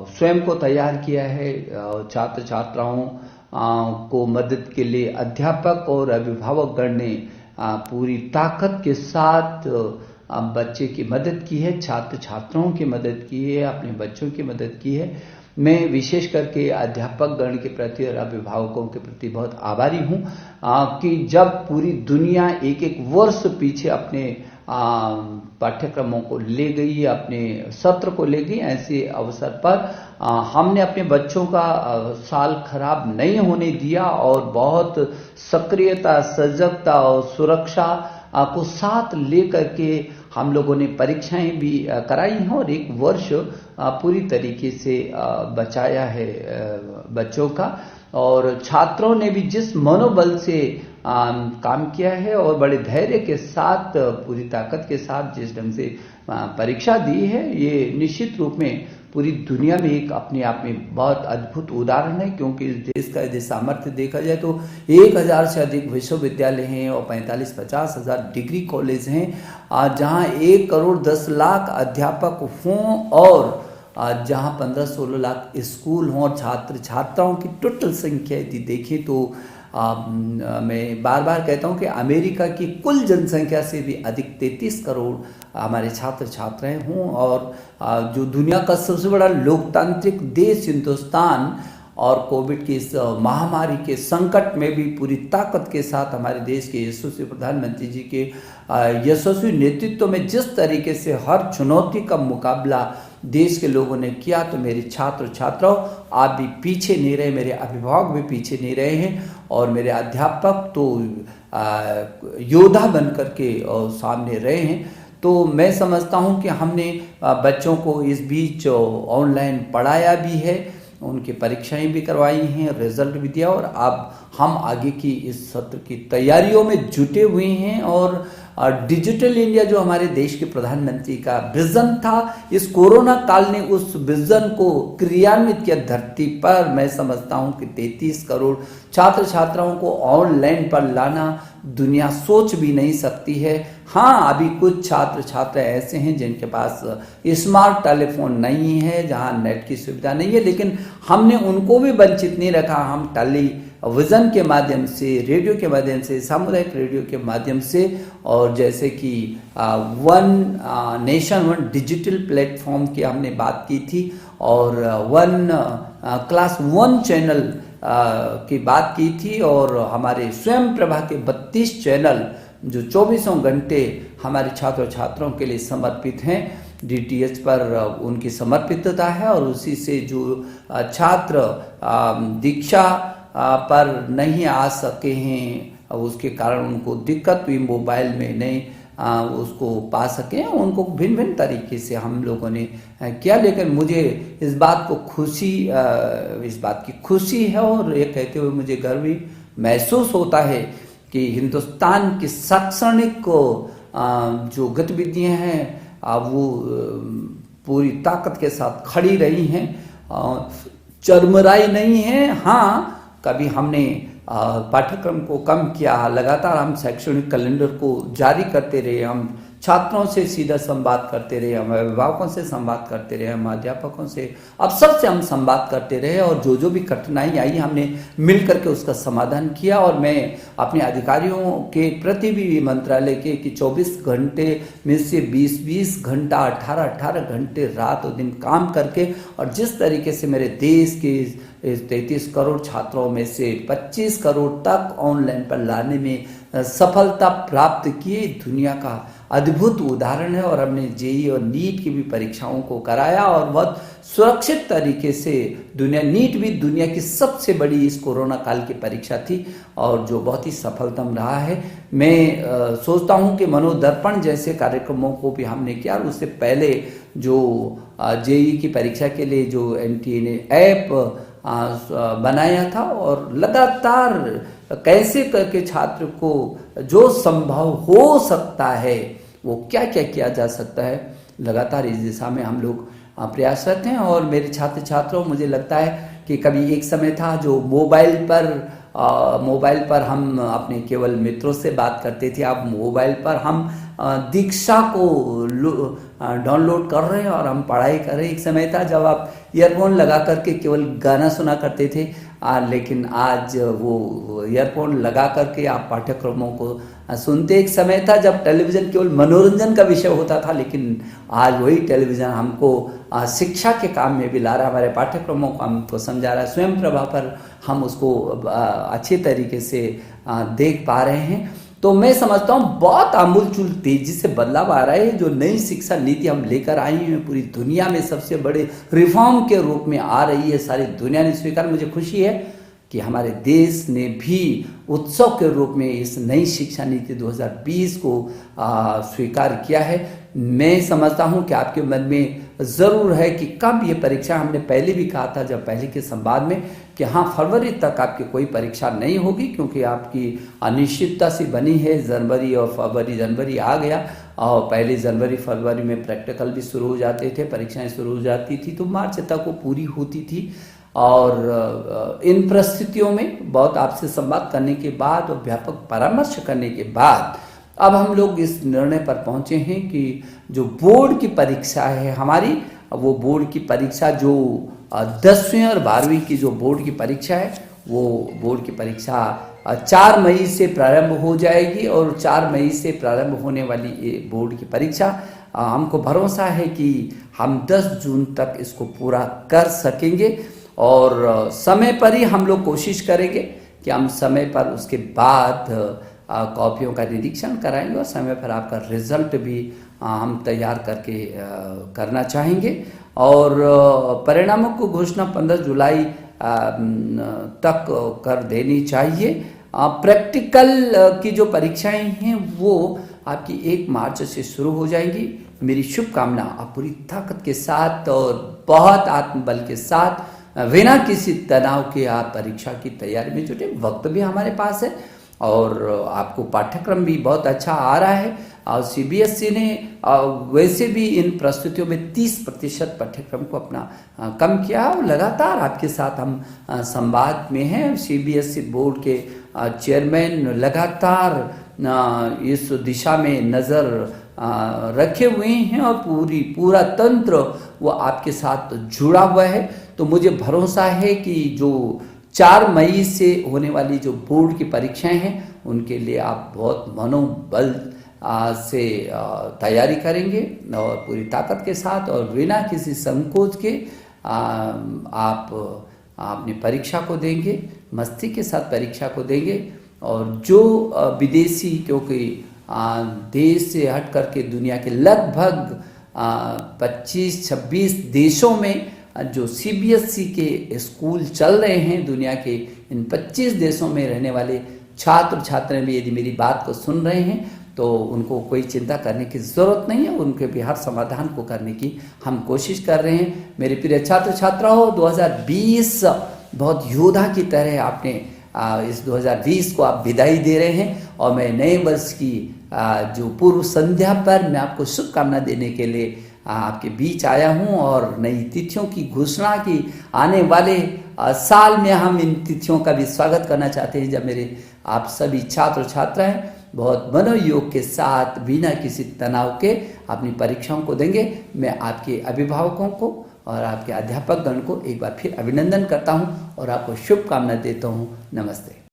स्वयं को तैयार किया है। छात्र छात्राओं को मदद के लिए अध्यापक और अभिभावक गण ने पूरी ताकत के साथ बच्चे की मदद की है, छात्र छात्राओं की मदद की है, अपने बच्चों की मदद की है। मैं विशेष करके अध्यापक गण के प्रति और अभिभावकों के प्रति बहुत आभारी हूं कि जब पूरी दुनिया एक एक वर्ष पीछे अपने पाठ्यक्रमों को ले गई, अपने सत्र को ले गई, ऐसे अवसर पर हमने अपने बच्चों का साल खराब नहीं होने दिया और बहुत सक्रियता, सजगता और सुरक्षा को साथ लेकर के हम लोगों ने परीक्षाएं भी कराई हैं और एक वर्ष पूरी तरीके से बचाया है बच्चों का। और छात्रों ने भी जिस मनोबल से काम किया है और बड़े धैर्य के साथ, पूरी ताकत के साथ जिस ढंग से परीक्षा दी है, ये निश्चित रूप में पूरी दुनिया में एक अपने आप में बहुत अद्भुत उदाहरण है। क्योंकि इस देश का यदि सामर्थ्य देखा जाए तो 1000 से अधिक विश्वविद्यालय हैं और 45-50 हजार डिग्री कॉलेज हैं, जहां 1 करोड़ 10 लाख अध्यापक हों और जहां 15-16 लाख स्कूल हों और छात्र छात्राओं की टोटल संख्या यदि देखें तो मैं बार बार कहता हूं कि अमेरिका की कुल जनसंख्या से भी अधिक 33 करोड़ हमारे छात्र छात्राएं हों और जो दुनिया का सबसे बड़ा लोकतांत्रिक देश हिंदुस्तान और कोविड की इस महामारी के संकट में भी पूरी ताकत के साथ हमारे देश के यशस्वी प्रधानमंत्री जी के यशस्वी नेतृत्व में जिस तरीके से हर चुनौती का मुकाबला देश के लोगों ने किया, तो मेरे छात्र छात्राओं आप भी पीछे नहीं रहे, मेरे अभिभावक भी पीछे नहीं रहे हैं और मेरे अध्यापक तो योद्धा बन करके और सामने रहे हैं। तो मैं समझता हूं कि हमने बच्चों को इस बीच ऑनलाइन पढ़ाया भी है, उनकी परीक्षाएं भी करवाई हैं, रिजल्ट भी दिया और अब हम आगे की इस सत्र की तैयारियों में जुटे हुए हैं। और डिजिटल इंडिया जो हमारे देश के प्रधानमंत्री का विजन था, इस कोरोना काल ने उस विजन को क्रियान्वित किया धरती पर। मैं समझता हूं कि 33 करोड़ छात्र छात्राओं को ऑनलाइन पर लाना दुनिया सोच भी नहीं सकती है। हाँ, अभी कुछ छात्र छात्रा ऐसे हैं जिनके पास स्मार्ट टेलीफोन नहीं है, जहां नेट की सुविधा नहीं है, लेकिन हमने उनको भी वंचित नहीं रखा। हम टेलीविजन के माध्यम से, रेडियो के माध्यम से, सामुदायिक रेडियो के माध्यम से और जैसे कि one nation one digital platform की हमने बात की थी और वन क्लास 1 चैनल की बात की थी और हमारे स्वयं प्रभा के 32 चैनल जो 24 घंटे हमारे छात्र छात्राओं के लिए समर्पित हैं, DTH पर उनकी समर्पितता है और उसी से जो छात्र दीक्षा पर नहीं आ सके हैं, उसके कारण उनको दिक्कत हुई, मोबाइल में नहीं उसको पा सकें, उनको भिन्न भिन्न तरीके से हम लोगों ने किया। लेकिन मुझे इस बात की खुशी है और ये कहते हुए मुझे गर्व भी महसूस होता है कि हिंदुस्तान की शैक्षणिक जो गतिविधियां हैं वो पूरी ताकत के साथ खड़ी रही हैं, चरमराई नहीं है। हाँ, कभी हमने पाठ्यक्रम को कम किया, लगातार हम शैक्षणिक कैलेंडर को जारी करते रहे, हम छात्रों से सीधा संवाद करते रहे, हम अभिभावकों से संवाद करते रहे, हम अध्यापकों से, अब सबसे हम संवाद करते रहे और जो भी कठिनाई आई हमने मिल करके उसका समाधान किया। और मैं अपने अधिकारियों के प्रति भी मंत्रालय के कि 24 घंटे में से 20-20 घंटा, 18-18 घंटे रात और दिन काम करके और जिस तरीके से मेरे देश के 33 करोड़ छात्रों में से 25 करोड़ तक ऑनलाइन पर लाने में सफलता प्राप्त की, दुनिया का अद्भुत उदाहरण है। और हमने जेईई और नीट की भी परीक्षाओं को कराया और बहुत सुरक्षित तरीके से नीट भी दुनिया की सबसे बड़ी इस कोरोना काल की परीक्षा थी और जो बहुत ही सफलतम रहा है। मैं सोचता हूं कि मनोदर्पण जैसे कार्यक्रमों को भी हमने किया और उससे पहले जो जेईई की परीक्षा के लिए जो NTA ने ऐप बनाया था और लगातार कैसे करके छात्र को जो संभव हो सकता है वो क्या क्या किया जा सकता है, लगातार इस दिशा में हम लोग प्रयासरत हैं। और मेरे छात्र छात्रों, मुझे लगता है कि कभी एक समय था जो मोबाइल पर हम अपने केवल मित्रों से बात करते थे, अब मोबाइल पर हम दीक्षा को डाउनलोड कर रहे हैं और हम पढ़ाई कर रहे हैं। एक समय था जब आप ईयरफोन लगा करके केवल गाना सुना करते थे, लेकिन आज वो ईयरफोन लगा करके आप पाठ्यक्रमों को सुनते। एक समय था जब टेलीविज़न केवल मनोरंजन का विषय होता था, लेकिन आज वही टेलीविज़न हमको शिक्षा के काम में भी ला रहा है, हमारे पाठ्यक्रमों को हमको समझा रहा है। स्वयं प्रभा पर हम उसको अच्छे तरीके से देख पा रहे हैं। तो मैं समझता हूँ बहुत आमूलचूल तेजी से बदलाव आ रहा है। जो नई शिक्षा नीति हम लेकर आई हैं पूरी दुनिया में सबसे बड़े रिफॉर्म के रूप में आ रही है, सारी दुनिया ने स्वीकार। मुझे खुशी है कि हमारे देश ने भी उत्सव के रूप में इस नई शिक्षा नीति 2020 को स्वीकार किया है। मैं समझता हूं कि आपके मन में ज़रूर है कि कब ये परीक्षा, हमने पहले भी कहा था जब पहले के संवाद में कि हाँ फरवरी तक आपकी कोई परीक्षा नहीं होगी, क्योंकि आपकी अनिश्चितता सी बनी है। जनवरी और फरवरी, जनवरी आ गया और पहले जनवरी फरवरी में प्रैक्टिकल भी शुरू हो जाते थे, परीक्षाएं शुरू हो जाती थी, तो मार्च तक वो पूरी होती थी। और इन परिस्थितियों में बहुत आपसे संवाद करने के बाद और व्यापक परामर्श करने के बाद अब हम लोग इस निर्णय पर पहुंचे हैं कि जो बोर्ड की परीक्षा है हमारी, वो बोर्ड की परीक्षा जो 10वीं और 12वीं की जो बोर्ड की परीक्षा है, वो बोर्ड की परीक्षा 4 मई से प्रारंभ हो जाएगी। और 4 मई से प्रारंभ होने वाली ये बोर्ड की परीक्षा हमको भरोसा है कि हम 10 जून तक इसको पूरा कर सकेंगे। और समय पर ही हम लोग कोशिश करेंगे कि हम समय पर उसके बाद कॉपियों का निरीक्षण कराएंगे और समय पर आपका रिजल्ट भी हम तैयार करके करना चाहेंगे। और परिणामों को घोषणा 15 जुलाई तक कर देनी चाहिए। प्रैक्टिकल की जो परीक्षाएं हैं वो आपकी 1 मार्च से शुरू हो जाएंगी। मेरी शुभकामना, आप पूरी ताकत के साथ और बहुत आत्मबल के साथ बिना किसी तनाव के आप परीक्षा की तैयारी में जुटे। वक्त भी हमारे पास है और आपको पाठ्यक्रम भी बहुत अच्छा आ रहा है। और सीबीएसई ने वैसे भी इन प्रस्तुतियों में 30% पाठ्यक्रम को अपना कम किया और लगातार आपके साथ हम संवाद में हैं। सीबीएसई बोर्ड के चेयरमैन लगातार इस दिशा में नज़र रखे हुए हैं और पूरा तंत्र वो आपके साथ जुड़ा हुआ है। तो मुझे भरोसा है कि जो 4 मई से होने वाली जो बोर्ड की परीक्षाएं हैं उनके लिए आप बहुत मनोबल से तैयारी करेंगे और पूरी ताकत के साथ और बिना किसी संकोच के आप अपनी परीक्षा को देंगे, मस्ती के साथ परीक्षा को देंगे। और जो विदेशी, क्योंकि देश से हट करके दुनिया के लगभग 25-26 देशों में जो सीबीएसई के स्कूल चल रहे हैं, दुनिया के इन 25 देशों में रहने वाले छात्र छात्राएं भी यदि मेरी बात को सुन रहे हैं तो उनको कोई चिंता करने की ज़रूरत नहीं है। उनके भी हर समाधान को करने की हम कोशिश कर रहे हैं। मेरे प्रिय छात्र छात्राओं, 2020 बहुत योद्धा की तरह आपने इस 2020 को आप विदाई दे रहे हैं और मैं नए वर्ष की जो पूर्व संध्या पर मैं आपको शुभकामना देने के लिए आपके बीच आया हूं। और नई तिथियों की घोषणा की आने वाले साल में हम इन तिथियों का भी स्वागत करना चाहते हैं, जब मेरे आप सभी छात्र छात्राएं बहुत मनोयोग के साथ बिना किसी तनाव के अपनी परीक्षाओं को देंगे। मैं आपके अभिभावकों को और आपके अध्यापक गण को एक बार फिर अभिनंदन करता हूं और आपको शुभकामना देता हूं। नमस्ते।